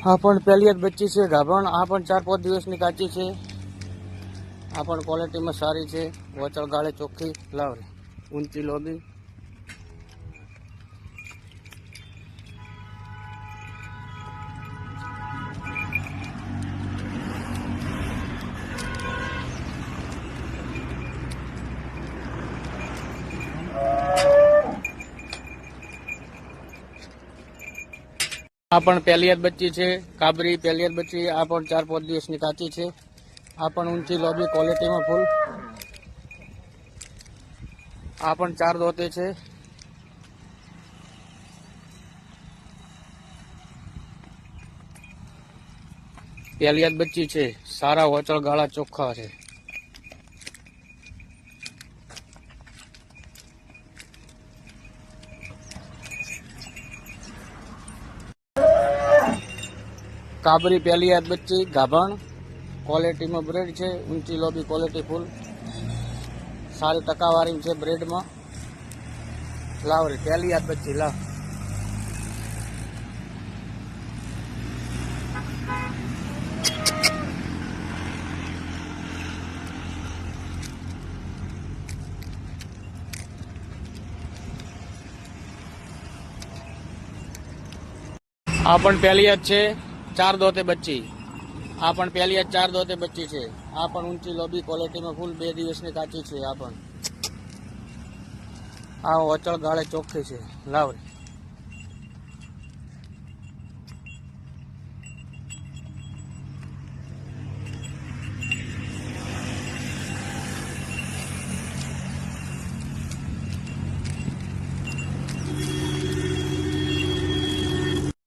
આ પણ પહેલી જ બચ્ચી છે ગાભણ. આ પણ 4-5 દિવસની કાચી છે. આ પણ ક્વોલિટીમાં સારી છે. વચળ ગાળે ચોખ્ખી લાવરી, ઊંચી લોબી. આ પણ પહેલી જ બચ્ચી છે કાબરી, પહેલી જ બચ્ચી. આ પણ 4-5 દિવસની કાચી છે. આ પણ ઊંચી લોબી, ક્વોલિટીમાં ફૂલ. આ પણ 4 દોતે છે. પહેલી જ બચ્ચી છે. સારા વચળ ગાળા ચોખ્ખા છે. કાબરી પહેલી જ બચ્ચી ગાભણ, ક્વોલિટીમાં બ્રેડ છે. ઊંચી લોબી, ક્વોલિટી ફૂલ. સારી ટકાવારી છે બ્રેડમાં. લાવરી પહેલી જ બચ્ચી લાવ. આ પણ પહેલી જ છે 4 દોતે બચ્ચી. આ પણ પહેલી જ 4 દોતે બચ્ચી છે. આ પણ ઊંચી લોબી, ક્વોલિટીમાં ફૂલ. 2 દિવસની કાચી છે. આ પણ આ વચળ ગાળે ચોખ્ખી છે લાવરી.